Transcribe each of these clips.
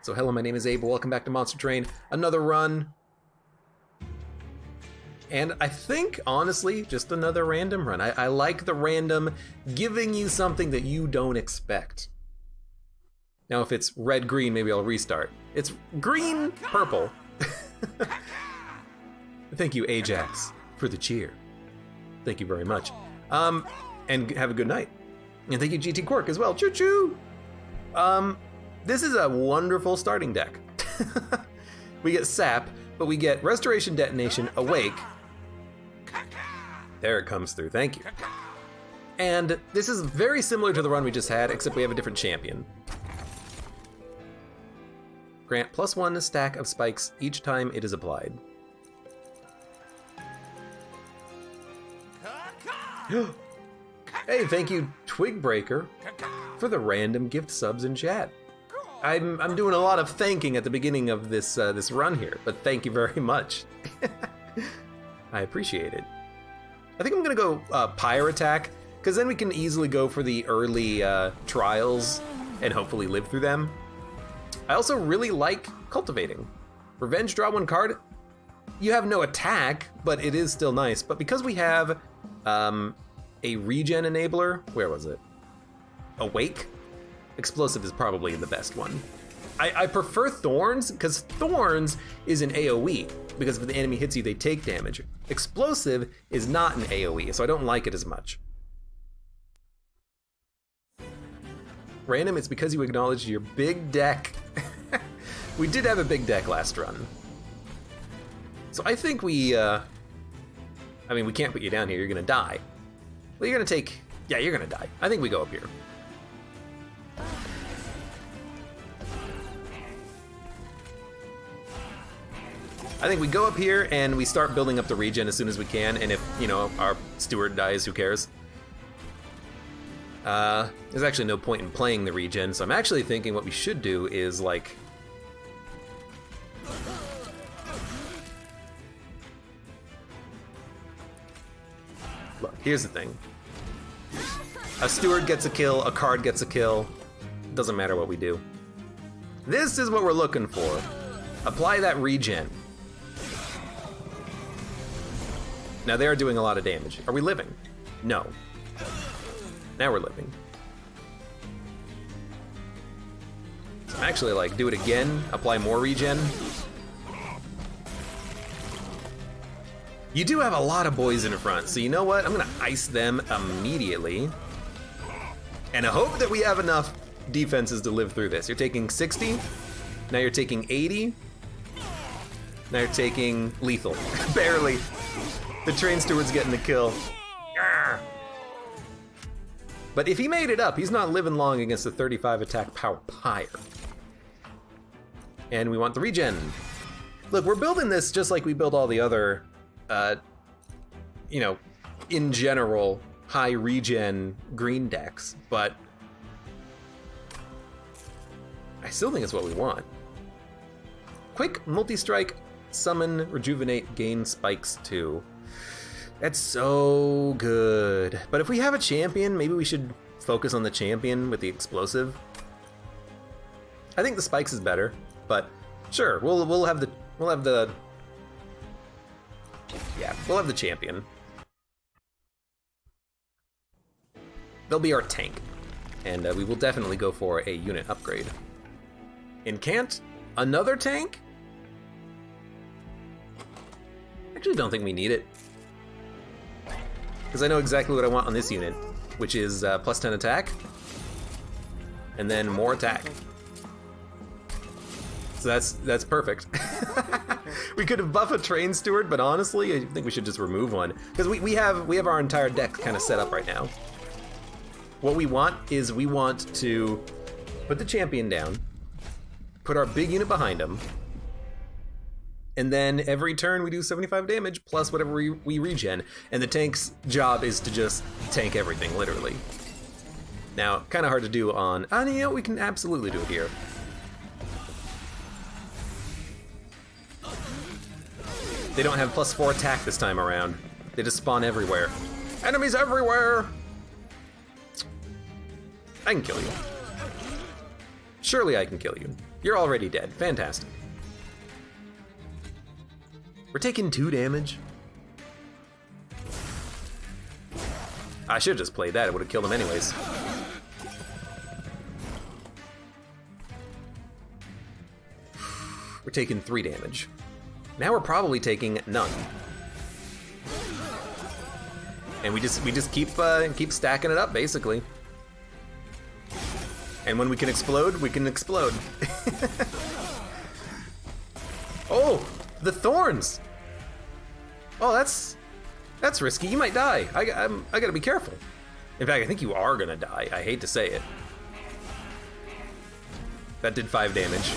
So hello, my name is Abe. Welcome back to Monster Train. Another run. And I think, honestly, just another random run. I like the random, giving you something that you don't expect. Now, if it's red-green, maybe I'll restart. It's green-purple. Thank you, Ajax, for the cheer. Thank you very much. And have a good night. And thank you, GT Quirk, as well. Choo-choo! This is a wonderful starting deck. We get Sap, but we get Restoration, Detonation, Awake. There it comes through, thank you. And this is very similar to the run we just had, except we have a different champion. Grant +1 stack of spikes each time it is applied. Hey, thank you, Twigbreaker, for the random gift subs in chat. I'm doing a lot of thanking at the beginning of this this run here, but thank you very much. I appreciate it. I think I'm gonna go Pyre Attack, because then we can easily go for the early trials and hopefully live through them. I also really like Cultivating. Revenge, draw 1 card. You have no attack, but it is still nice. But because we have a regen enabler, where was it? Awake? Explosive is probably the best one. I prefer Thorns, because Thorns is an AoE, because if the enemy hits you, they take damage. Explosive is not an AoE, so I don't like it as much. Random, it's because you acknowledged your big deck. We did have a big deck last run. So I think we, I mean, we can't put you down here, you're gonna die. Well, you're gonna take, yeah, you're gonna die. I think we go up here. I think we go up here and we start building up the regen as soon as we can, and if, you know, our steward dies, who cares? There's actually no point in playing the regen, so I'm actually thinking what we should do is, like... Look, here's the thing. A steward gets a kill, a card gets a kill. Doesn't matter what we do. This is what we're looking for. Apply that regen. Now they are doing a lot of damage. Are we living? No. Now we're living. So I'm actually like, do it again, apply more regen. You do have a lot of boys in front, so you know what? I'm gonna ice them immediately. And I hope that we have enough defenses to live through this. You're taking 60, now you're taking 80, now you're taking lethal, barely. The train steward's getting the kill. Arrgh. But if he made it up, he's not living long against the 35 attack power Pyre. And we want the regen. Look, we're building this just like we build all the other, you know, in general, high regen green decks, but I still think it's what we want. Quick multi-strike, summon, rejuvenate, gain spikes 2. That's so good. But if we have a champion, maybe we should focus on the champion with the explosive. I think the spikes is better, but sure, we'll have the champion. They'll be our tank, and we will definitely go for a unit upgrade. Incant, another tank? Actually, don't think we need it. Because I know exactly what I want on this unit, which is +10 attack, and then more attack. So that's perfect. We could have buffed a train steward, but honestly, I think we should just remove one. Because we have our entire deck kind of set up right now. What we want is we want to put the champion down, put our big unit behind him, and then every turn we do 75 damage plus whatever we regen, and the tank's job is to just tank everything, literally. Now, kind of hard to do on, you know, we can absolutely do it here. They don't have +4 attack this time around. They just spawn everywhere. Enemies everywhere! I can kill you. Surely I can kill you. You're already dead. Fantastic. We're taking 2 damage. I should have just played that. It would have killed him anyways. We're taking 3 damage. Now we're probably taking none. And we just keep stacking it up, basically. And when we can explode, we can explode. Oh, the thorns! Oh, that's risky. You might die. I gotta be careful. In fact, I think you are gonna die. I hate to say it. That did 5 damage.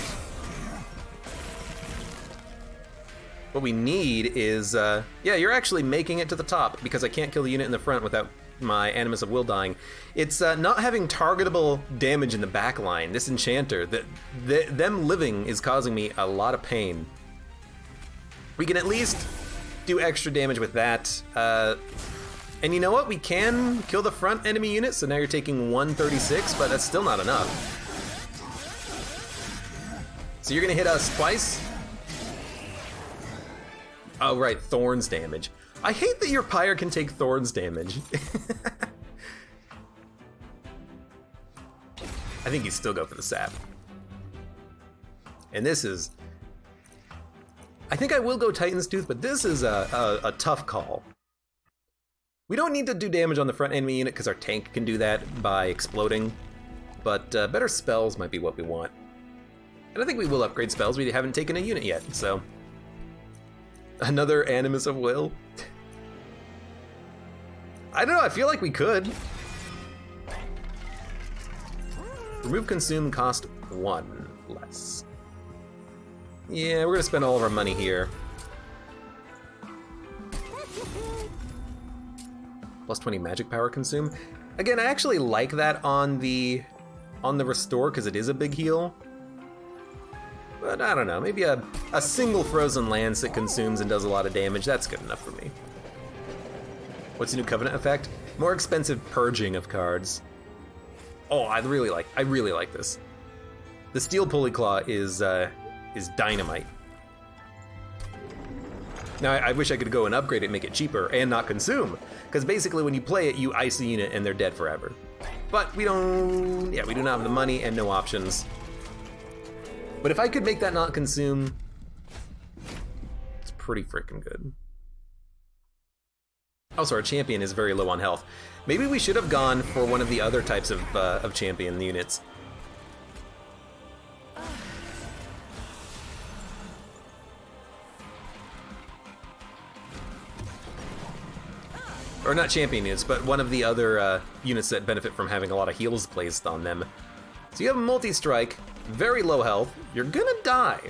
What we need is, yeah, you're actually making it to the top because I can't kill the unit in the front without my Animus of Will dying. It's not having targetable damage in the back line. This Enchanter, them living is causing me a lot of pain. We can at least do extra damage with that. And you know what? We can kill the front enemy unit, so now you're taking 136, but that's still not enough. So you're gonna hit us twice? Oh, right, Thorns damage. I hate that your Pyre can take Thorns damage. I think you still go for the sap. And this is... I think I will go Titan's Tooth, but this is a tough call. We don't need to do damage on the front enemy unit because our tank can do that by exploding, but better spells might be what we want. And I think we will upgrade spells. We haven't taken a unit yet, so... Another Animus of Will? I don't know, I feel like we could. Remove Consume cost 1 less. Yeah, we're gonna spend all of our money here. Plus 20 magic power consume. Again, I actually like that on the restore because it is a big heal. But I don't know, maybe a single frozen lance that consumes and does a lot of damage, that's good enough for me. What's the new Covenant effect? More expensive purging of cards. Oh, I really like this. The Steel Pulley Claw is dynamite. Now, I wish I could go and upgrade it and make it cheaper and not consume, because basically when you play it, you ice the unit and they're dead forever. But we do not have the money and no options. But if I could make that not consume, it's pretty freaking good. Also, our champion is very low on health. Maybe we should have gone for one of the other types of champion units. Or not champion units, but one of the other units that benefit from having a lot of heals placed on them. So you have a multi-strike, very low health, you're gonna die.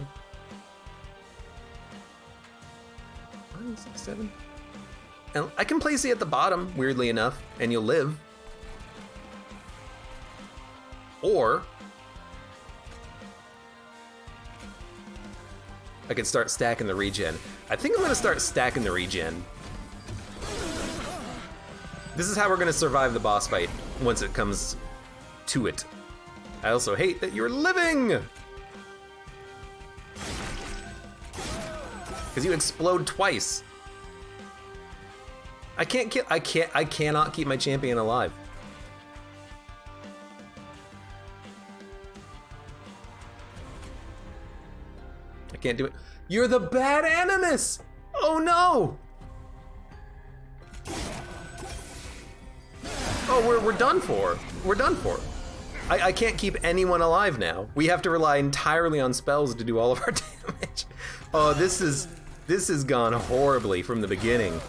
1, 6, 7. And I can place you at the bottom, weirdly enough, and you'll live. Or I could start stacking the regen. I think I'm gonna start stacking the regen. This is how we're gonna survive the boss fight once it comes to it. I also hate that you're living! Because you explode twice. I cannot keep my champion alive. I can't do it. You're the bad Animus! Oh no! Oh, we're done for. We're done for. I can't keep anyone alive now. We have to rely entirely on spells to do all of our damage. Oh, this has gone horribly from the beginning.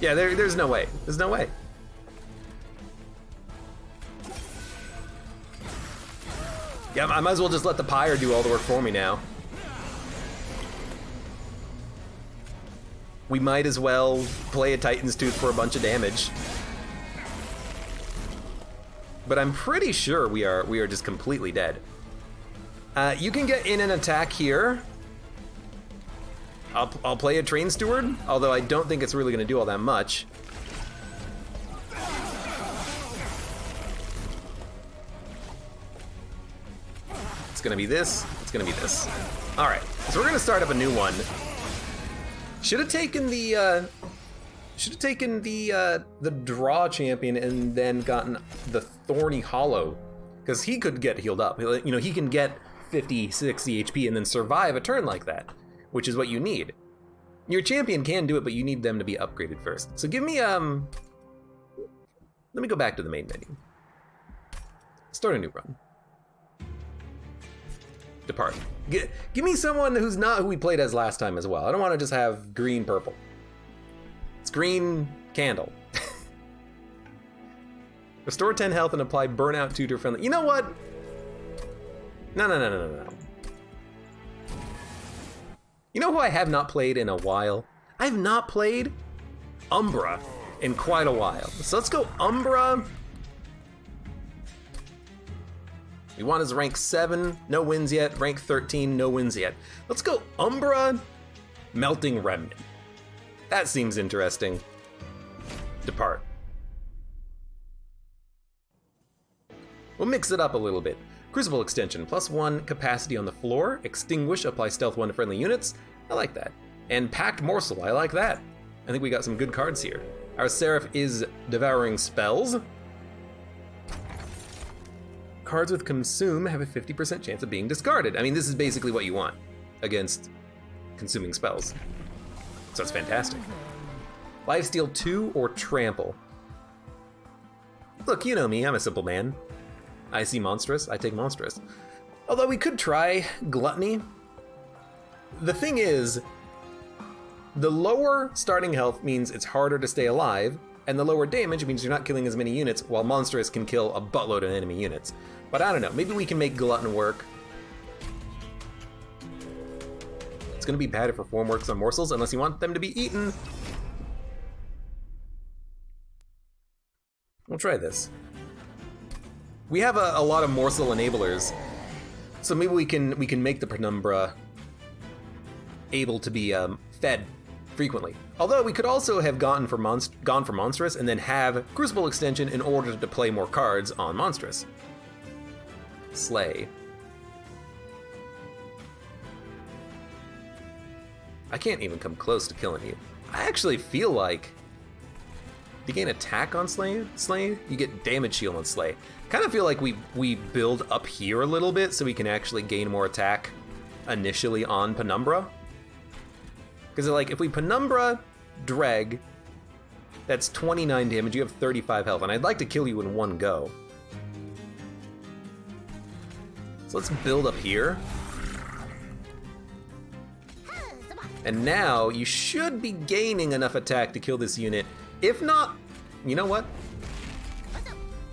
Yeah, there's no way. There's no way. Yeah, I might as well just let the Pyre do all the work for me now. We might as well play a Titan's Tooth for a bunch of damage. But I'm pretty sure we are just completely dead. You can get in an attack here. I'll play a Train Steward, although I don't think it's really gonna do all that much. gonna be this, it's gonna be this. All right, so we're gonna start up a new one. Should have taken the draw champion and then gotten the Thorny Hollow, because he could get healed up. You know, he can get 50, 60 HP and then survive a turn like that, which is what you need. Your champion can do it, but you need them to be upgraded first. So give me, let me go back to the main menu. Start a new run. Depart. Give me someone who's not who we played as last time as well. I don't want to just have green purple. It's green candle. Restore 10 health and apply burnout tutor friendly. You know what? No. You know who I have not played in a while? I have not played Umbra in quite a while. So let's go Umbra. We want his rank 7, no wins yet. Rank 13, no wins yet. Let's go Umbra, Melting Remnant. That seems interesting. Depart. We'll mix it up a little bit. Crucible extension, +1 capacity on the floor. Extinguish, apply stealth 1 to friendly units. I like that. And Packed Morsel, I like that. I think we got some good cards here. Our Seraph is devouring spells. Cards with Consume have a 50% chance of being discarded. I mean, this is basically what you want against consuming spells. So that's fantastic. Lifesteal 2 or Trample. Look, you know me, I'm a simple man. I see Monstrous, I take Monstrous. Although we could try Gluttony. The thing is, the lower starting health means it's harder to stay alive, and the lower damage means you're not killing as many units, while Monstrous can kill a buttload of enemy units. But I don't know, maybe we can make Glutton work. It's gonna be bad if Reform works on morsels, unless you want them to be eaten. We'll try this. We have a lot of morsel enablers, so maybe we can make the Penumbra able to be fed frequently. Although we could also have gone for Monstrous and then have Crucible extension in order to play more cards on Monstrous. Slay. I can't even come close to killing you. I actually feel like you gain attack on Slay, you get damage shield on Slay. Kind of feel like we build up here a little bit so we can actually gain more attack initially on Penumbra. Because like if we Penumbra Dreg, that's 29 damage, you have 35 health, and I'd like to kill you in one go. So let's build up here. And now you should be gaining enough attack to kill this unit. If not, you know what?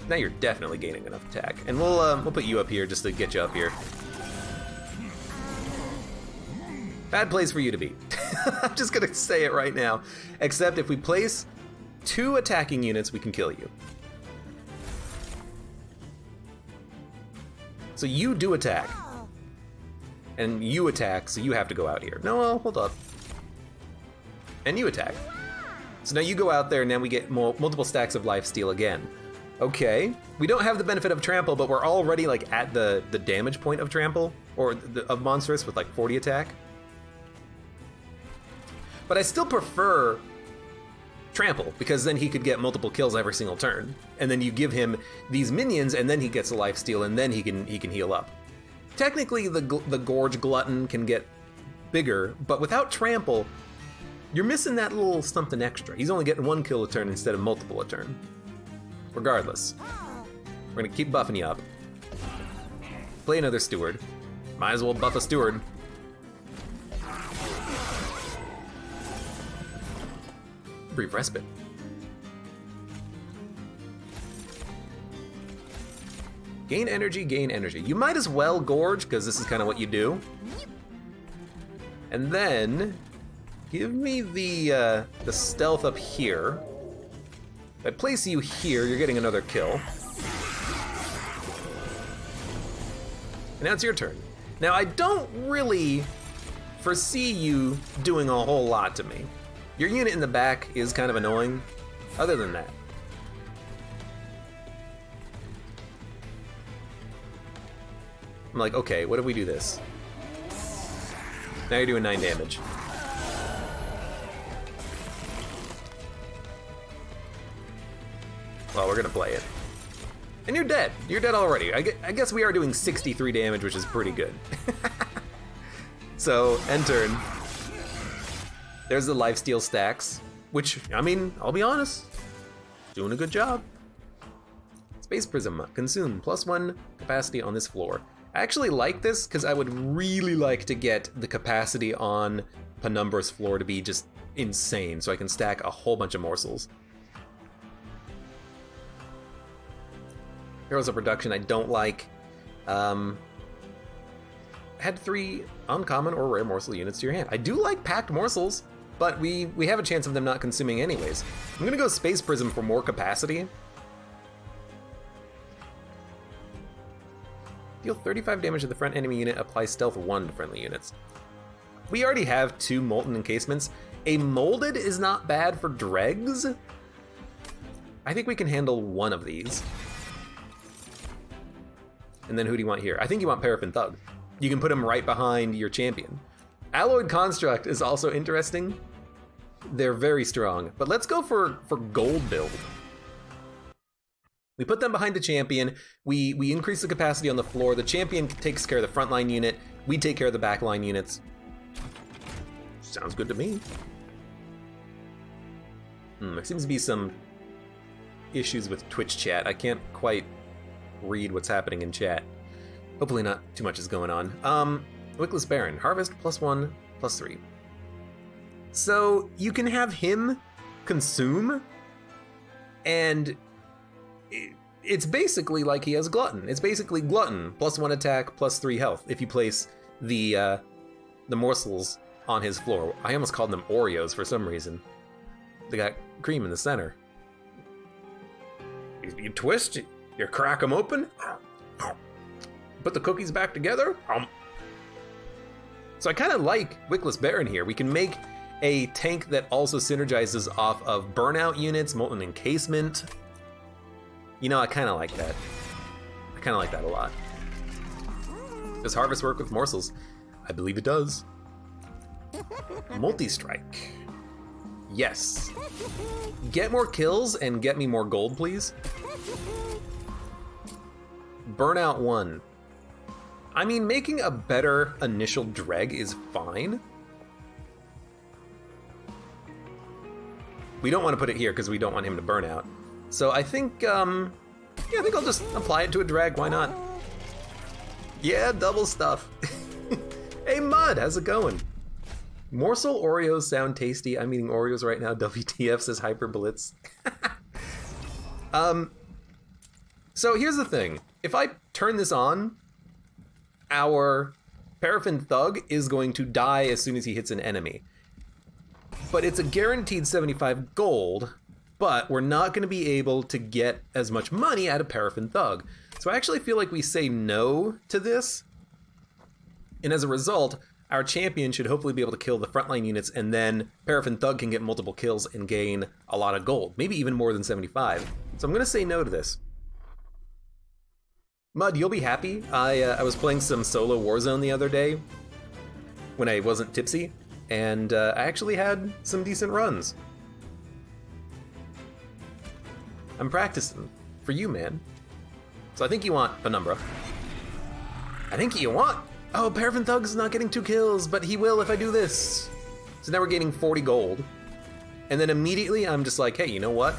Now you're definitely gaining enough attack. And we'll put you up here just to get you up here. Bad place for you to be. I'm just gonna say it right now. Except if we place 2 attacking units, we can kill you. So you do attack. And you attack, so you have to go out here. No, well, hold up. And you attack. So now you go out there, and now we get multiple stacks of lifesteal again. Okay, we don't have the benefit of Trample, but we're already like at the damage point of Trample, or of Monstrous with like 40 attack. But I still prefer Trample, because then he could get multiple kills every single turn. And then you give him these minions, and then he gets a lifesteal, and then he can heal up. Technically, the Gorge Glutton can get bigger, but without Trample, you're missing that little something extra. He's only getting 1 kill a turn instead of multiple a turn. Regardless, we're gonna keep buffing you up. Play another Steward. Might as well buff a Steward. Brief Respite. Gain energy, gain energy. You might as well Gorge, because this is kind of what you do. And then give me the stealth up here. If I place you here, you're getting another kill. And now it's your turn. Now I don't really foresee you doing a whole lot to me. Your unit in the back is kind of annoying. Other than that, I'm like, okay, what if we do this? Now you're doing 9 damage. Well, we're gonna play it. And you're dead. You're dead already. I guess we are doing 63 damage, which is pretty good. So, end turn. There's the lifesteal stacks, which, I mean, I'll be honest, doing a good job. Space Prism, consume, +1 capacity on this floor. I actually like this because I would really like to get the capacity on Penumbra's floor to be just insane, so I can stack a whole bunch of morsels. Heroes of Production I don't like. Add 3 uncommon or rare morsel units to your hand. I do like packed morsels, but we have a chance of them not consuming anyways. I'm gonna go Space Prism for more capacity. Deal 35 damage to the front enemy unit, apply stealth 1 to friendly units. We already have 2 molten encasements. A molded is not bad for dregs. I think we can handle 1 of these. And then who do you want here? I think you want Paraffin Thug. You can put him right behind your champion. Alloyed Construct is also interesting. They're very strong, but let's go for gold build. We put them behind the champion, we increase the capacity on the floor, the champion takes care of the frontline unit, we take care of the backline units. Sounds good to me. There seems to be some issues with Twitch chat. I can't quite read what's happening in chat. Hopefully not too much is going on. Wickless Baron, harvest +1, +3. So you can have him consume, and it's basically like he has Glutton. It's basically Glutton, +1 attack, +3 health, if you place the morsels on his floor. I almost called them Oreos for some reason. They got cream in the center. You twist, you crack them open, put the cookies back together. So I kind of like Wickless Baron here. We can make a tank that also synergizes off of burnout units, molten encasement. You know, I kind of like that. I kind of like that a lot. Does harvest work with morsels? I believe it does. Multi-strike. Yes. Get more kills and get me more gold, please. Burnout 1. I mean, making a better initial dreg is fine. We don't want to put it here because we don't want him to burn out. So I think, yeah, I think I'll just apply it to a drag. Why not? Yeah, double stuff. Hey, Mud, how's it going? Morsel Oreos sound tasty. I'm eating Oreos right now. WTF, says Hyperblitz. So here's the thing. If I turn this on, our Paraffin Thug is going to die as soon as he hits an enemy. But it's a guaranteed 75 gold, but we're not going to be able to get as much money out of Paraffin Thug. So I actually feel like we say no to this. And as a result, our champion should hopefully be able to kill the frontline units, and then Paraffin Thug can get multiple kills and gain a lot of gold, maybe even more than 75. So I'm going to say no to this. Mud, you'll be happy. I was playing some solo Warzone the other day when I wasn't tipsy, and I actually had some decent runs. I'm practicing for you, man. So I think you want Penumbra. I think you want... Oh, Paraffin Thug's not getting 2 kills, but he will if I do this. So now we're gaining 40 gold. And then immediately I'm just like, hey, you know what?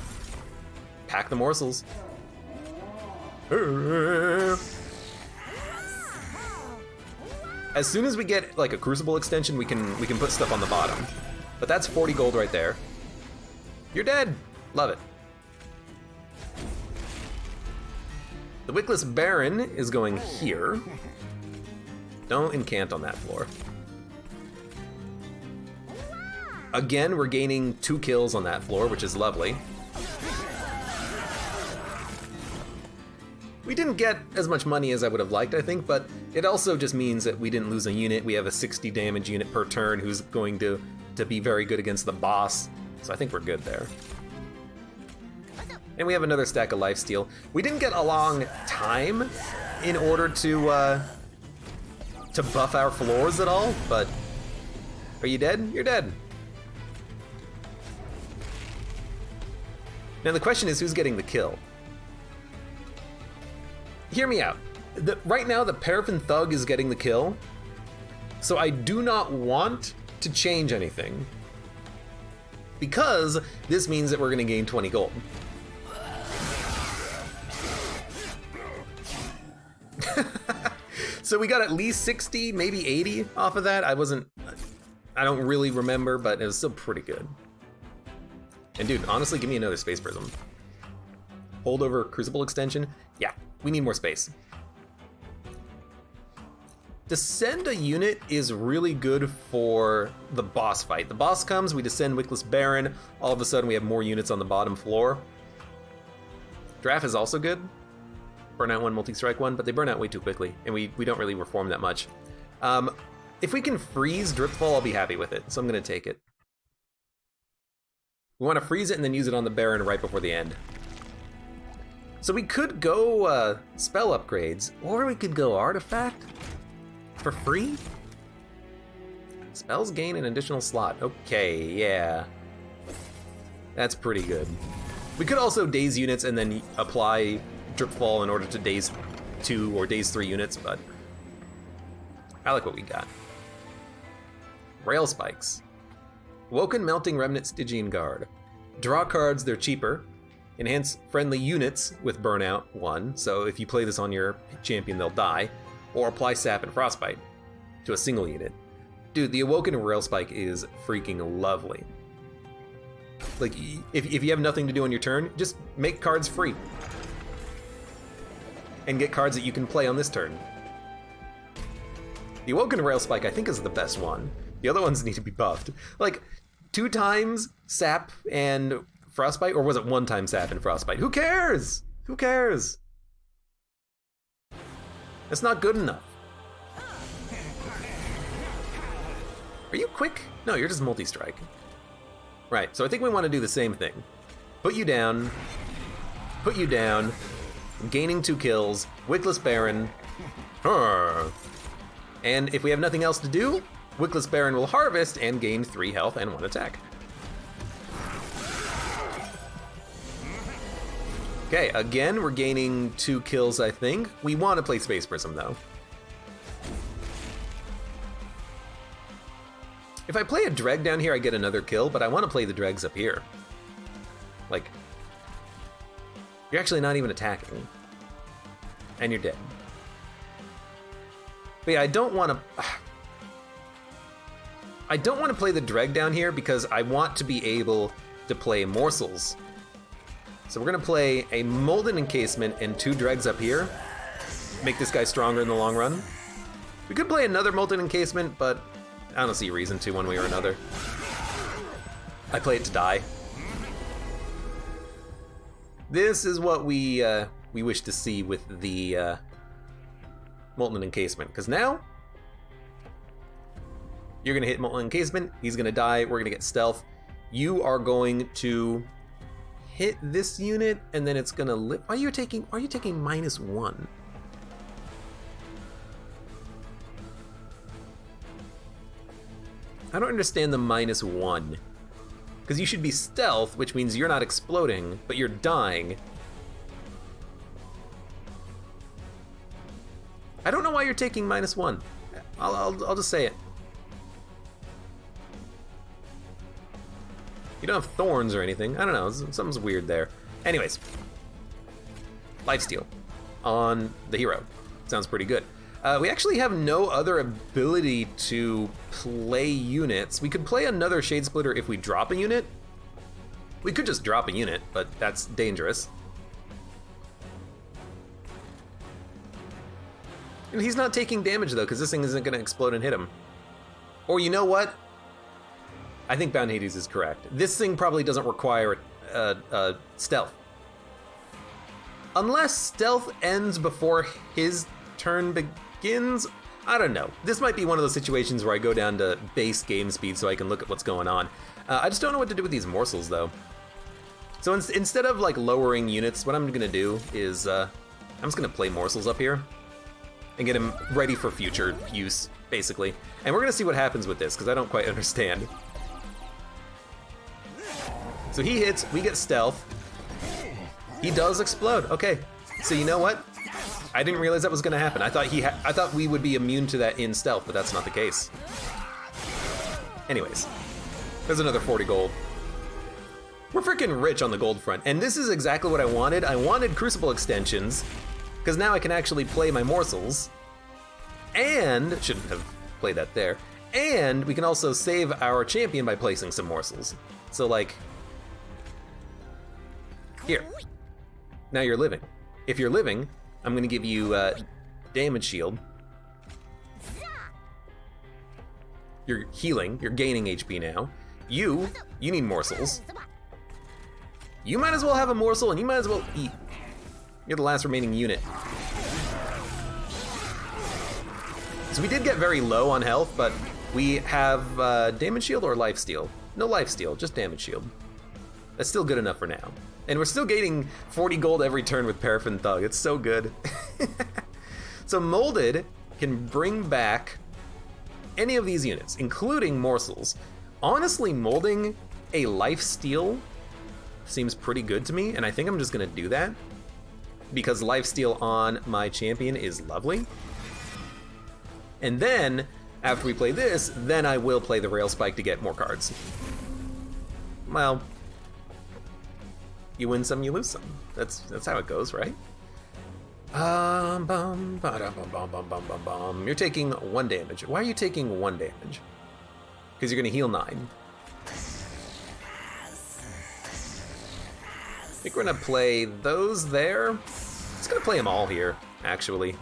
Pack the morsels. As soon as we get like a Crucible extension, we can put stuff on the bottom. But that's 40 gold right there. You're dead. Love it. The Wickless Baron is going here. Don't incant on that floor. Again, we're gaining 2 kills on that floor, which is lovely. We didn't get as much money as I would have liked, I think, but it also just means that we didn't lose a unit. We have a 60 damage unit per turn who's going to be very good against the boss. So I think we're good there. And we have another stack of lifesteal. We didn't get a long time in order to to buff our floors at all, but are you dead? You're dead. Now the question is, who's getting the kill? Hear me out. Right now, the Paraffin Thug is getting the kill, so I do not want to change anything, because this means that we're gonna gain 20 gold. So we got at least 60, maybe 80 off of that. I don't really remember, but it was still pretty good. And dude, honestly, give me another space prism. Hold over Crucible extension. Yeah, we need more space. Descend a unit is really good for the boss fight. The boss comes, we descend Wickless Baron, all of a sudden we have more units on the bottom floor. Draft is also good. Burn out 1, multi-strike 1, but they burn out way too quickly, and we don't really reform that much. If we can freeze Dripfall, I'll be happy with it, so I'm gonna take it. We wanna freeze it and then use it on the Baron right before the end. So we could go spell upgrades, or we could go artifact for free? Spells gain an additional slot. Okay, yeah. That's pretty good. We could also daze units and then apply Dripfall in order to daze 2 or daze 3 units, but I like what we got. Rail Spikes. Woken Melting Remnant Stygian Guard. Draw cards, they're cheaper. Enhance friendly units with Burnout 1, so if you play this on your champion, they'll die. Or apply Sap and Frostbite to a single unit. Dude, the Awoken Rail Spike is freaking lovely. Like, if you have nothing to do on your turn, just make cards free. And get cards that you can play on this turn. The Awoken Rail Spike, I think, is the best one. The other ones need to be buffed. Like, 2 times Sap and Frostbite, or was it 1 time Sap and Frostbite? Who cares? Who cares? That's not good enough. Are you quick? No, you're just multi-strike. Right, so I think we want to do the same thing. Put you down, gaining 2 kills, Wickless Baron. And if we have nothing else to do, Wickless Baron will harvest and gain 3 health and 1 attack. Okay, again, we're gaining 2 kills, I think. We want to play Space Prism, though. If I play a Dreg down here, I get another kill, but I want to play the Dregs up here. Like, you're actually not even attacking. And you're dead. But yeah, I don't want to play the Dreg down here because I want to be able to play Morsels. So we're gonna play a Molten Encasement and 2 Dregs up here. Make this guy stronger in the long run. We could play another Molten Encasement, but I don't see a reason to one way or another. I play it to die. This is what we wish to see with the Molten Encasement, because now you're gonna hit Molten Encasement, he's gonna die, we're gonna get stealth. You are going to hit this unit, and then it's gonna live. Are you taking -1? I don't understand the -1. Because you should be stealth, which means you're not exploding, but you're dying. I don't know why you're taking -1. I'll just say it. You don't have thorns or anything. I don't know, something's weird there. Anyways, lifesteal on the hero. Sounds pretty good. We actually have no other ability to play units. We could play another Shade Splitter if we drop a unit. We could just drop a unit, but that's dangerous. And he's not taking damage though, because this thing isn't gonna explode and hit him. Or you know what? I think Bound Hades is correct. This thing probably doesn't require stealth. Unless stealth ends before his turn begins? I don't know. This might be one of those situations where I go down to base game speed so I can look at what's going on. I just don't know what to do with these morsels though. So instead of like lowering units, what I'm gonna do is I'm just gonna play morsels up here. and get him ready for future use, basically. And we're gonna see what happens with this, because I don't quite understand. So he hits, we get stealth. He does explode, okay. So you know what? I didn't realize that was gonna happen. I thought we would be immune to that in stealth, but that's not the case. Anyways, there's another 40 gold. We're freaking rich on the gold front, and this is exactly what I wanted. I wanted Crucible extensions, because now I can actually play my morsels, and, shouldn't have played that there, and we can also save our champion by placing some morsels. So like, here, now you're living. If you're living, I'm gonna give you damage shield. You're healing, you're gaining HP now. You need morsels. You might as well have a morsel and you might as well eat. You're the last remaining unit. So we did get very low on health, but we have damage shield or life steal? No life steal, just damage shield. That's still good enough for now. And we're still gaining 40 gold every turn with Paraffin Thug. It's so good. So Molded can bring back any of these units, including morsels. Honestly, molding a life steal seems pretty good to me, and I think I'm just gonna do that because lifesteal on my champion is lovely. And then, after we play this, then I will play the Rail Spike to get more cards. Well, you win some, you lose some. That's how it goes, right? You're taking 1 damage. Why are you taking 1 damage? Because you're gonna heal 9. I think we're gonna play those there. It's gonna play them all here, actually.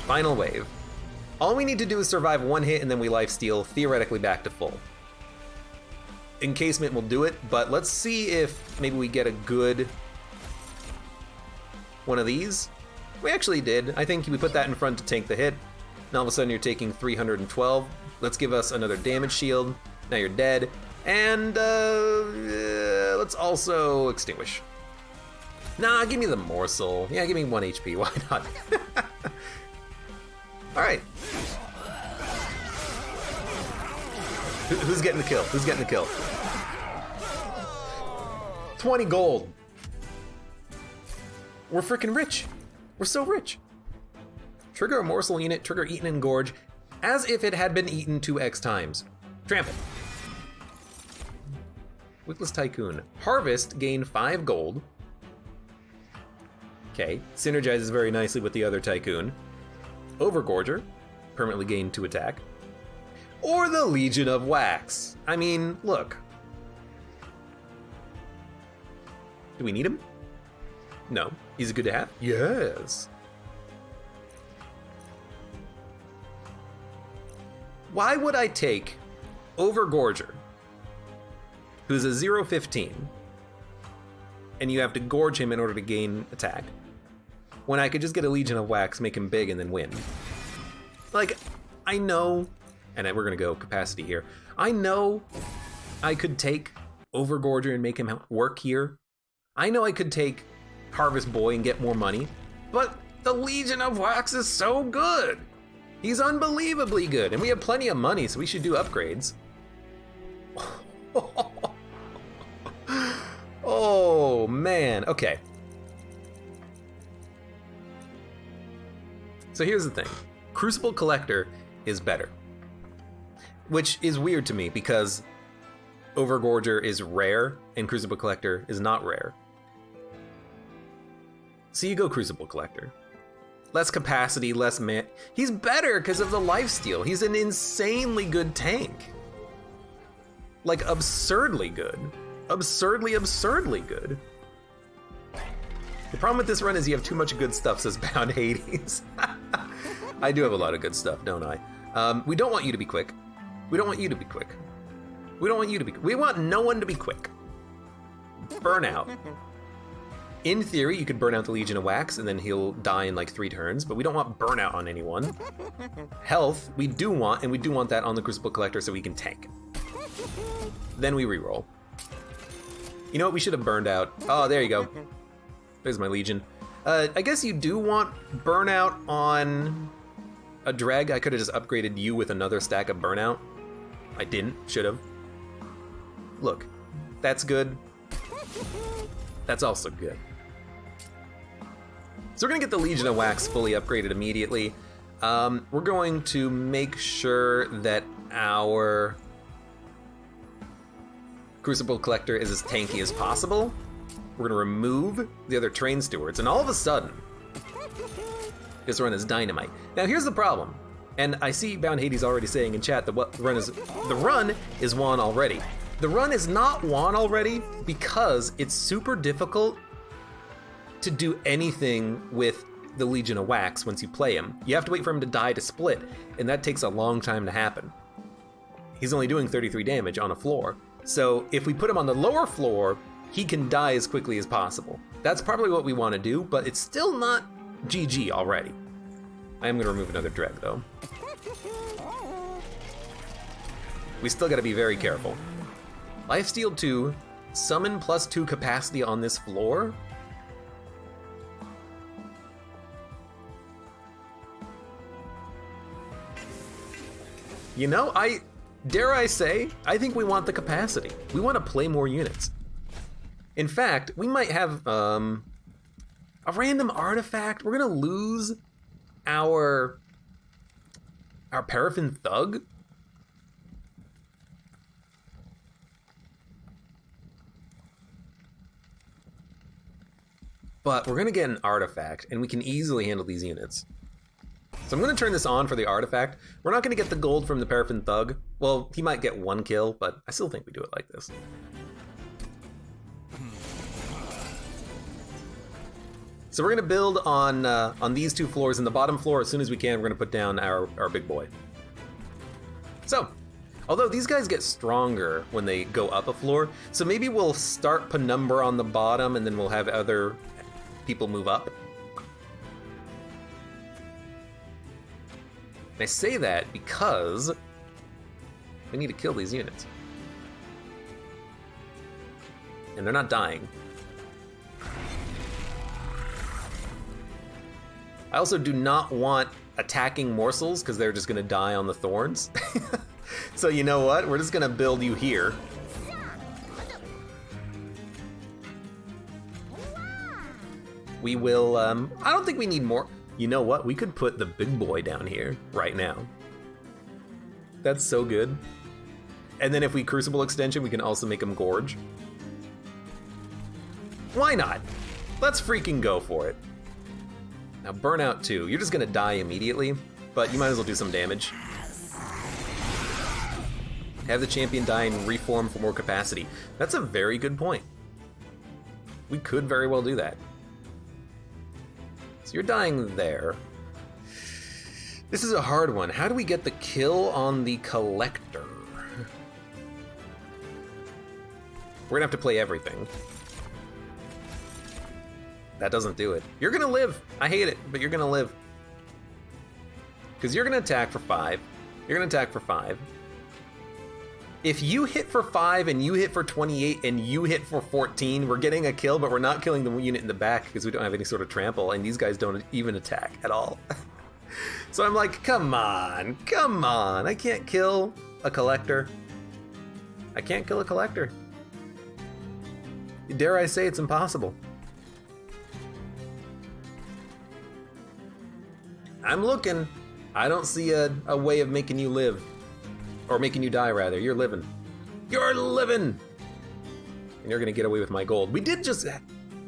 Final wave. All we need to do is survive 1 hit and then we lifesteal, theoretically back to full. Encasement will do it, but let's see if maybe we get a good one of these. We actually did. I think we put that in front to tank the hit. Now all of a sudden you're taking 312. Let's give us another damage shield. Now you're dead. And let's also extinguish. Nah, give me the morsel. Yeah, give me 1 HP, why not? All right. Who's getting the kill? Who's getting the kill? 20 gold. We're freaking rich. We're so rich. Trigger a morsel unit, trigger eaten and gorge, as if it had been eaten 2x times. Trample. Wickless Tycoon. Harvest, gain 5 gold. Okay, synergizes very nicely with the other Tycoon. Overgorger, permanently gain 2 attack. Or the Legion of Wax. I mean, look. Do we need him? No. He's good to have? Yes. Why would I take Overgorger, who's a 0-15, and you have to gorge him in order to gain attack, when I could just get a Legion of Wax, make him big, and then win? Like, I know, and we're gonna go capacity here, I know I could take Overgorger and make him work here. I know I could take Harvest Boy and get more money, but the Legion of Wax is so good. He's unbelievably good, and we have plenty of money, so we should do upgrades. Oh man, okay. So here's the thing. Crucible Collector is better, which is weird to me because Overgorger is rare and Crucible Collector is not rare. So you go Crucible Collector. Less capacity, less man. He's better because of the lifesteal. He's an insanely good tank. Like absurdly good. Absurdly good. The problem with this run is you have too much good stuff, says Bound Hades. I do have a lot of good stuff, don't I? We don't want you to be quick. We don't want you to be quick. We don't want you to be. We want no one to be quick. Burnout. In theory, you could burn out the Legion of Wax and then he'll die in like 3 turns, but we don't want burnout on anyone. Health, we do want, and we do want that on the Crucible Collector so we can tank. Then we reroll. You know what? We should have burned out. Oh, there you go. There's my Legion. I guess you do want burnout on a dreg. I could have just upgraded you with another stack of burnout. I didn't. Should have. Look, that's good. That's also good. So we're gonna get the Legion of Wax fully upgraded immediately. We're going to make sure that our Crucible Collector is as tanky as possible. We're gonna remove the other Train Stewards, and all of a sudden, this run is dynamite. Now here's the problem, and I see Bound Hades already saying in chat that the run is won already. The run is not won already because it's super difficult to do anything with the Legion of Wax once you play him. You have to wait for him to die to split, and that takes a long time to happen. He's only doing 33 damage on a floor. So if we put him on the lower floor, he can die as quickly as possible. That's probably what we want to do, but it's still not GG already. I am going to remove another dreg though. We still got to be very careful. Lifesteal 2, summon +2 capacity on this floor. You know, dare I say, I think we want the capacity. We want to play more units. In fact, we might have a random artifact. We're gonna lose our Paraffin Thug. But we're gonna get an artifact, and we can easily handle these units. So I'm gonna turn this on for the artifact. We're not gonna get the gold from the Paraffin Thug. Well, he might get 1 kill, but I still think we do it like this. So we're gonna build on these 2 floors, and the bottom floor, as soon as we can, we're gonna put down our big boy. So, although these guys get stronger when they go up a floor, so maybe we'll start Penumbra on the bottom, and then we'll have other people move up. And I say that because we need to kill these units. And they're not dying. I also do not want attacking morsels because they're just gonna die on the thorns. So you know what? We're just gonna build you here. We will, I don't think we need more. You know what? We could put the big boy down here right now. That's so good. And then if we Crucible Extension, we can also make him Gorge. Why not? Let's freaking go for it. Now Burnout 2, you're just gonna die immediately, but you might as well do some damage. Have the champion die and reform for more capacity. That's a very good point. We could very well do that. So you're dying there. This is a hard one. How do we get the kill on the Collector? We're gonna have to play everything. That doesn't do it. You're gonna live. I hate it, but you're gonna live. Because you're gonna attack for 5. You're gonna attack for 5. If you hit for 5 and you hit for 28 and you hit for 14, we're getting a kill, but we're not killing the unit in the back because we don't have any sort of trample, and these guys don't even attack at all. So I'm like, come on, come on. I can't kill a Collector. I can't kill a Collector. Dare I say it's impossible. I'm looking. I don't see a way of making you live. Or making you die, rather. You're living. You're living! And you're gonna get away with my gold. We did just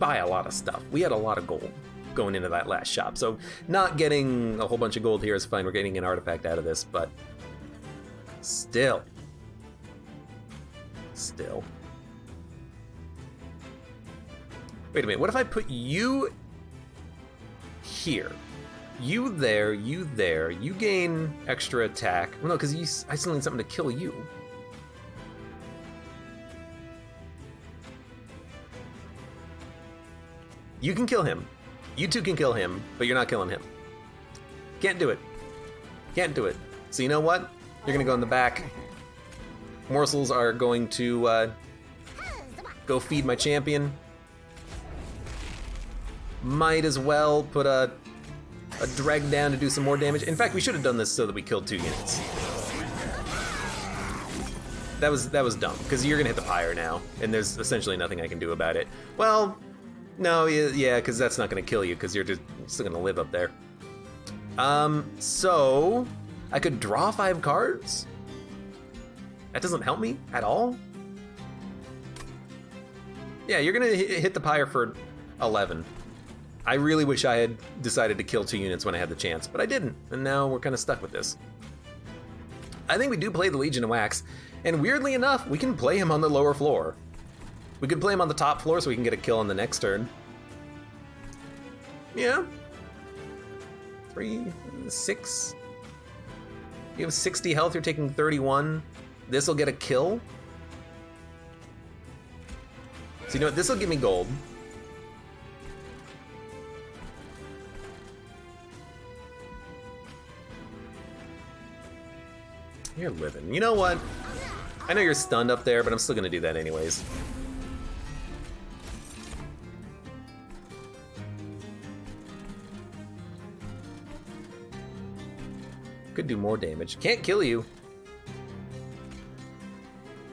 buy a lot of stuff. We had a lot of gold going into that last shop. So not getting a whole bunch of gold here is fine. We're getting an artifact out of this, but still. Wait a minute, what if I put you here? You there, you there. You gain extra attack. Well, no, because I still need something to kill you. You can kill him. You two can kill him, but you're not killing him. Can't do it. Can't do it. So you know what? You're gonna go in the back. Morsels are going to go feed my champion. Might as well put a drag down to do some more damage. In fact, we should have done this so that we killed 2 units. That was dumb, because you're gonna hit the pyre now, and there's essentially nothing I can do about it. Well, no, yeah, because that's not gonna kill you, because you're just still gonna live up there. So I could draw 5 cards? That doesn't help me at all? Yeah, you're gonna hit the pyre for 11. I really wish I had decided to kill 2 units when I had the chance, but I didn't, and now we're kind of stuck with this. I think we do play the Legion of Wax, and weirdly enough, we can play him on the lower floor. We could play him on the top floor so we can get a kill on the next turn. Yeah. 3, 6. You have 60 health, you're taking 31. This'll get a kill. So you know what, this'll give me gold. You're living. You know what? I know you're stunned up there, but I'm still gonna do that anyways. Could do more damage. Can't kill you.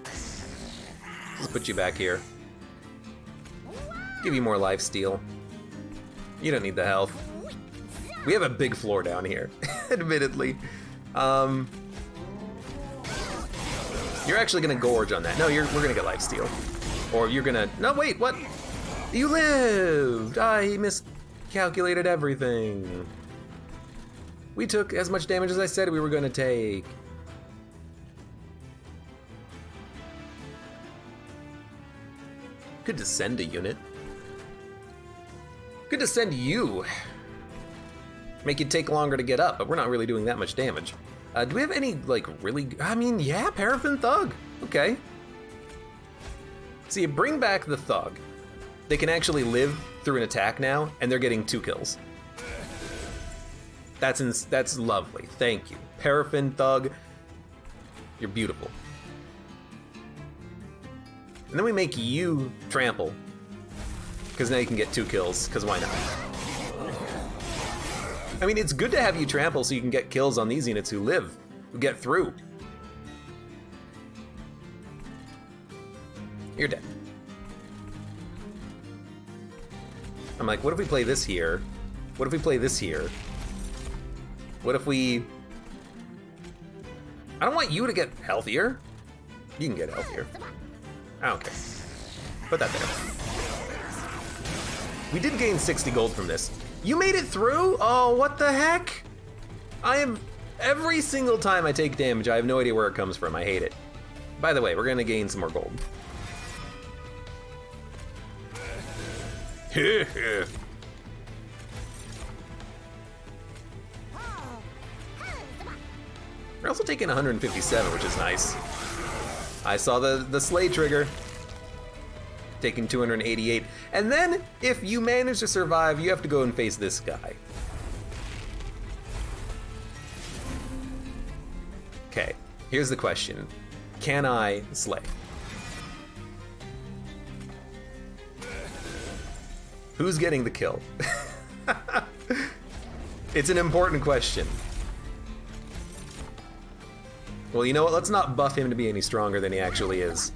Let's put you back here. Give you more lifesteal. You don't need the health. We have a big floor down here, admittedly. You're actually gonna gorge on that. No, we're gonna get lifesteal. Or you're gonna, no wait, what? You lived! I miscalculated everything. We took as much damage as I said we were gonna take. Could descend a unit. Could descend you. Make you take longer to get up, but we're not really doing that much damage. Do we have any, like, really... I mean, yeah, Paraffin Thug. Okay. So you bring back the Thug. They can actually live through an attack now, and they're getting 2 kills. That's lovely. Thank you. Paraffin Thug. You're beautiful. And then we make you trample. Because now you can get 2 kills, because why not? I mean, it's good to have you trample so you can get kills on these units who live, who get through. You're dead. I'm like, what if we play this here? What if we play this here? What if we... I don't want you to get healthier. You can get healthier. I don't care. Put that there. We did gain 60 gold from this. You made it through? Oh, what the heck? Every single time I take damage, I have no idea where it comes from. I hate it. By the way, we're gonna gain some more gold. We're also taking 157, which is nice. I saw the slay trigger. Taking 288. And then, if you manage to survive, you have to go and face this guy. Okay, here's the question. Can I slay? Who's getting the kill? It's an important question. Well, you know what? Let's not buff him to be any stronger than he actually is.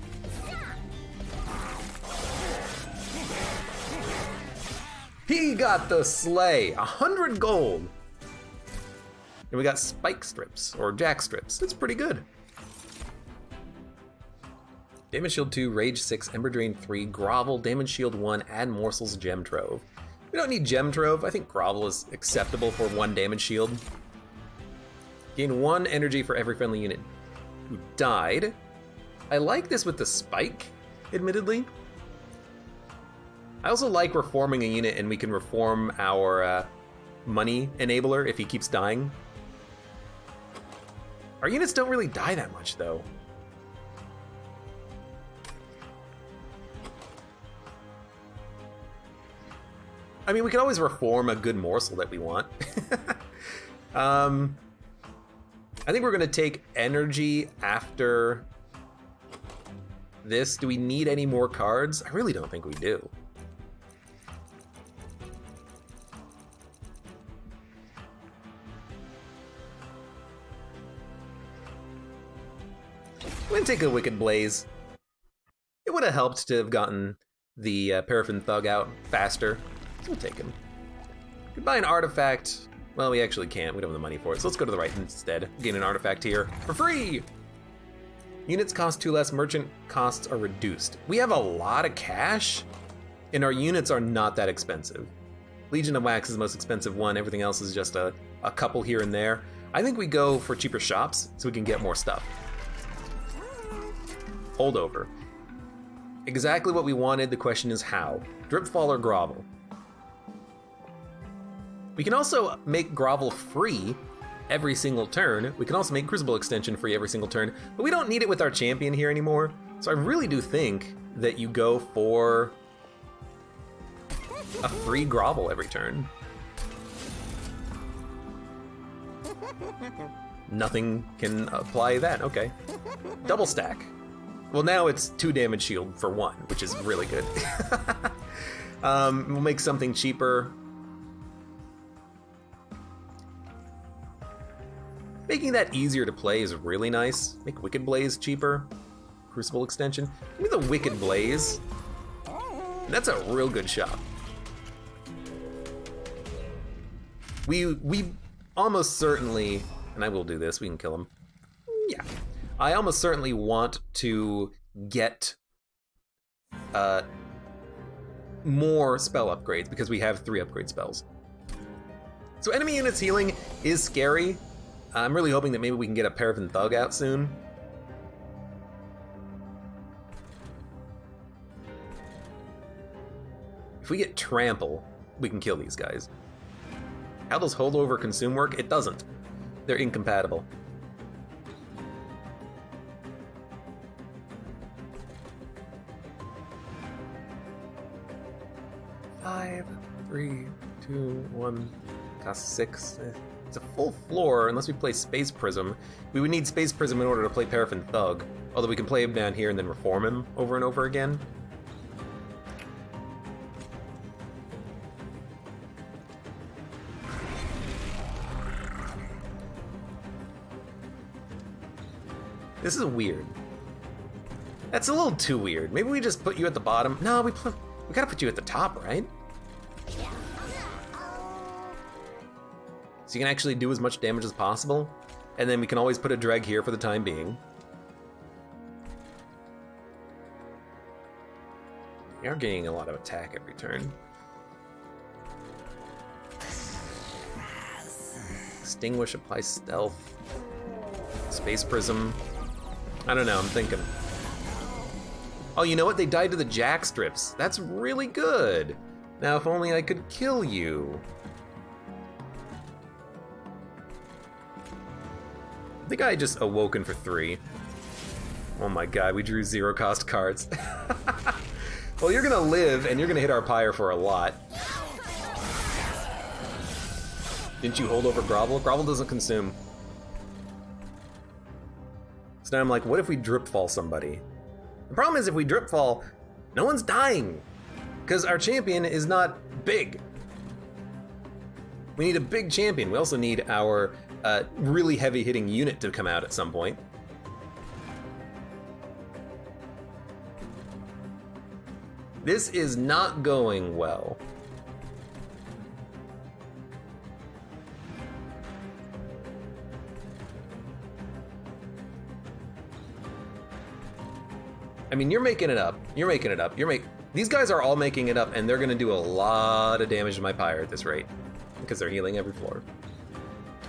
He got the slay! 100 gold! And we got spike strips, or jack strips. It's pretty good. Damage shield 2, rage 6, ember drain 3, grovel, damage shield 1, add morsels, gem trove. We don't need gem trove. I think grovel is acceptable for 1 damage shield. Gain 1 energy for every friendly unit who died. I like this with the spike, admittedly. I also like reforming a unit, and we can reform our money enabler if he keeps dying. Our units don't really die that much, though. I mean, we can always reform a good morsel that we want. I think we're gonna take energy after this. Do we need any more cards? I really don't think we do. We're gonna take a Wicked Blaze. It would have helped to have gotten the Paraffin Thug out faster. So we'll take him. Could buy an artifact. Well, we actually can't. We don't have the money for it. So let's go to the right instead. Gain an artifact here for free. Units cost 2 less. Merchant costs are reduced. We have a lot of cash, and our units are not that expensive. Legion of Wax is the most expensive one. Everything else is just a couple here and there. I think we go for cheaper shops so we can get more stuff. Holdover. Exactly what we wanted. The question is how. Dripfall or Grovel? We can also make Grovel free every single turn. We can also make Crucible Extension free every single turn, but we don't need it with our champion here anymore. So I really do think that you go for a free Grovel every turn. Nothing can apply that, okay. Double stack. Well, now it's 2 damage shield for 1, which is really good. We'll make something cheaper. Making that easier to play is really nice. Make Wicked Blaze cheaper. Crucible Extension. Give me the Wicked Blaze. That's a real good shot. We almost certainly, and I will do this, we can kill him. Yeah. I almost certainly want to get more spell upgrades because we have 3 upgrade spells. So enemy units healing is scary. I'm really hoping that maybe we can get a Paraffin Thug out soon. If we get Trample, we can kill these guys. How does Holdover Consume work? It doesn't. They're incompatible. 5, 3, 2, 1, cost 6. It's a full floor unless we play Space Prism. We would need Space Prism in order to play Paraffin Thug, although we can play him down here and then reform him over and over again. This is weird. That's a little too weird. Maybe we just put you at the bottom. No, we gotta put you at the top, right? So you can actually do as much damage as possible, and then we can always put a Dreg here for the time being. We are gaining a lot of attack every turn. Extinguish, apply stealth. Space Prism. I don't know, I'm thinking. Oh, you know what? They died to the jack strips. That's really good. Now, if only I could kill you. I think I just awoken for 3. Oh my god, we drew 0 cost cards. Well, you're gonna live, and you're gonna hit our pyre for a lot. Didn't you hold over Grovel? Grovel doesn't consume. So now I'm like, what if we drip fall somebody? The problem is if we drip fall, no one's dying, because our champion is not big. We need a big champion. We also need our really heavy hitting unit to come out at some point. This is not going well. I mean, you're making it up. You're making it up. These guys are all making it up, and they're gonna do a lot of damage to my pyre at this rate, because they're healing every floor.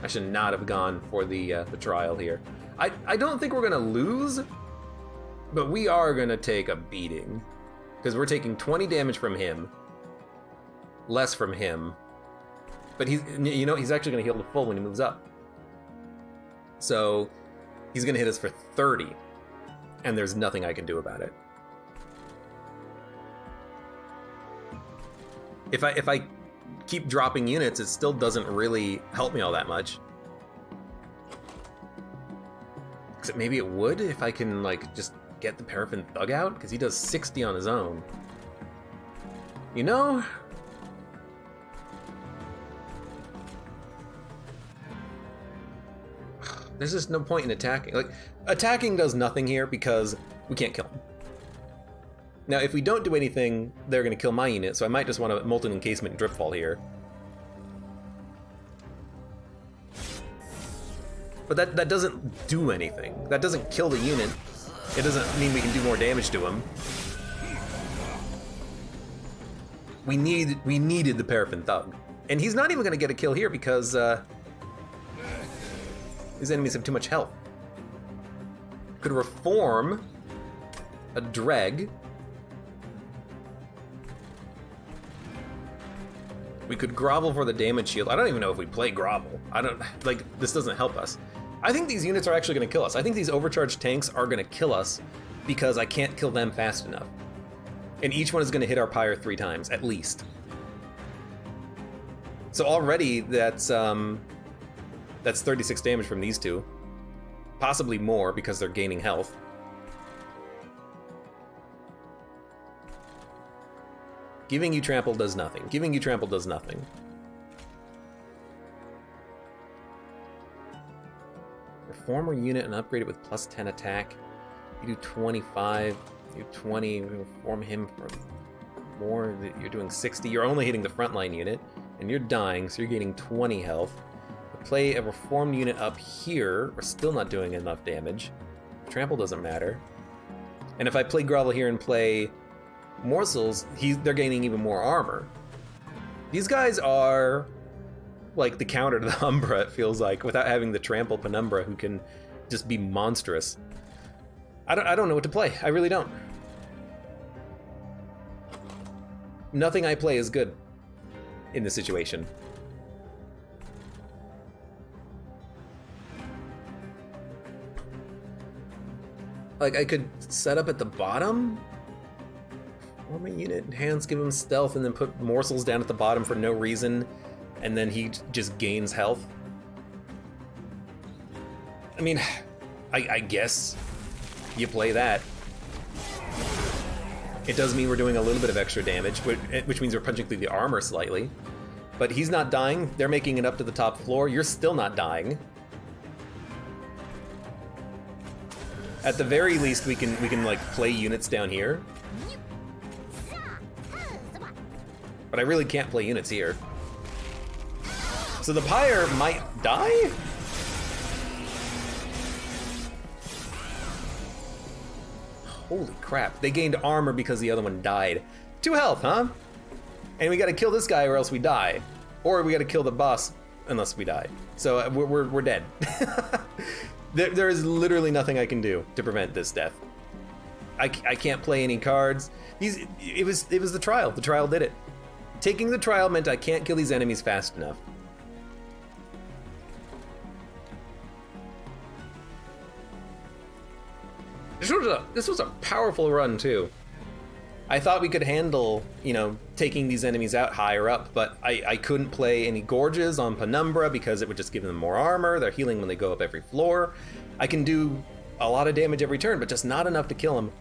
I should not have gone for the trial here. I don't think we're gonna lose, but we are gonna take a beating, because we're taking 20 damage from him, less from him, but he's actually gonna heal to full when he moves up. So he's gonna hit us for 30. And there's nothing I can do about it. If I keep dropping units, it still doesn't really help me all that much. Except maybe it would if I can like just get the Paraffin Thug out? Because he does 60 on his own. You know? There's just no point in attacking. Like, attacking does nothing here because we can't kill him. Now, if we don't do anything, they're going to kill my unit, so I might just want to Molten Encasement and Dripfall here. But that doesn't do anything. That doesn't kill the unit. It doesn't mean we can do more damage to him. We needed the Paraffin Thug. And he's not even going to get a kill here because his enemies have too much health. Could reform a Dreg. We could grovel for the damage shield. I don't even know if we play grovel. This doesn't help us. I think these units are actually gonna kill us. I think these overcharged tanks are gonna kill us because I can't kill them fast enough. And each one is gonna hit our pyre 3 times, at least. So already that's 36 damage from these two. Possibly more because they're gaining health. Giving you trample does nothing. Giving you trample does nothing. Reform a unit and upgrade it with plus 10 attack. You do 25, you do 20, you reform him for more, you're doing 60. You're only hitting the frontline unit, and you're dying, so you're gaining 20 health. Play a reformed unit up here, we're still not doing enough damage. Trample doesn't matter. And if I play Grovel here and play Morsels, they're gaining even more armor. These guys are like the counter to the Umbra, it feels like, without having the trample Penumbra who can just be monstrous. I don't know what to play. I really don't. Nothing I play is good in this situation. Like, I could set up at the bottom, form a unit, enhance, give him stealth, and then put Morsels down at the bottom for no reason, and then he just gains health. I mean, I guess you play that. It does mean we're doing a little bit of extra damage, which means we're punching through the armor slightly. But he's not dying, they're making it up to the top floor, you're still not dying. At the very least, we can like play units down here. But I really can't play units here. So the Pyre might die? Holy crap, they gained armor because the other one died. 2 health, huh? And we gotta kill this guy or else we die. Or we gotta kill the boss unless we die. So we're dead. There is literally nothing I can do to prevent this death. I can't play any cards. It was the trial. The trial did it. Taking the trial meant I can't kill these enemies fast enough. This was a powerful run too. I thought we could handle, taking these enemies out higher up, but I couldn't play any Gorges on Penumbra because it would just give them more armor. They're healing when they go up every floor. I can do a lot of damage every turn, but just not enough to kill them.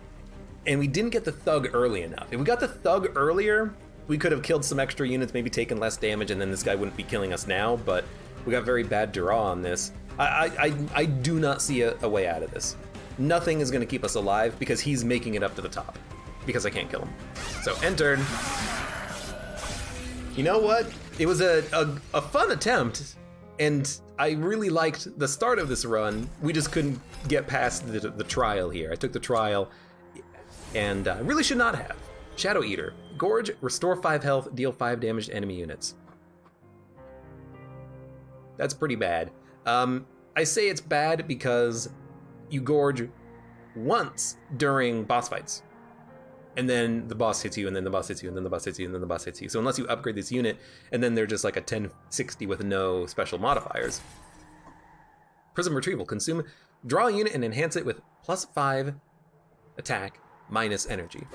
And we didn't get the Thug early enough. If we got the Thug earlier, we could have killed some extra units, maybe taken less damage, and then this guy wouldn't be killing us now, but we got very bad draw on this. I do not see a way out of this. Nothing is going to keep us alive because he's making it up to the top. Because I can't kill him. So entered. You know what? It was a fun attempt, and I really liked the start of this run. We just couldn't get past the trial here. I took the trial, and I really should not have. Shadow Eater. Gorge, restore 5 health, deal 5 damage to enemy units. That's pretty bad. I say it's bad because you gorge once during boss fights. And then the boss hits you, and then the boss hits you, and then the boss hits you, and then the boss hits you. So unless you upgrade this unit, and then they're just like a 1060 with no special modifiers. Prism Retrieval. Consume, draw a unit and enhance it with plus 5 attack minus energy.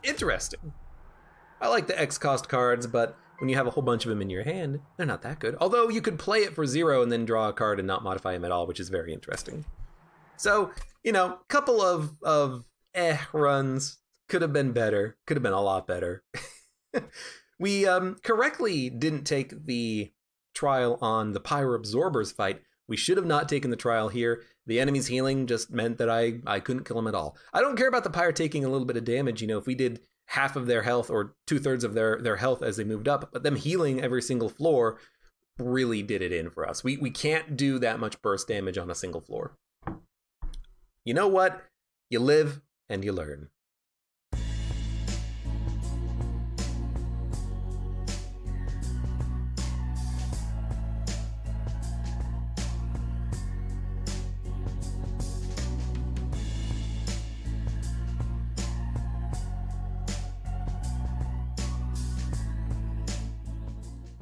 Interesting. I like the X cost cards, but when you have a whole bunch of them in your hand, they're not that good. Although you could play it for 0 and then draw a card and not modify them at all, which is very interesting. So You know, couple of runs. Could have been better. Could have been a lot better. We correctly didn't take the trial on the Pyro Absorbers fight. We should have not taken the trial here. The enemy's healing just meant that I couldn't kill him at all. I don't care about the Pyre taking a little bit of damage. You know, if we did half of their health or 2/3 of their health as they moved up, but them healing every single floor really did it in for us. We can't do that much burst damage on a single floor. You know what? You live and you learn.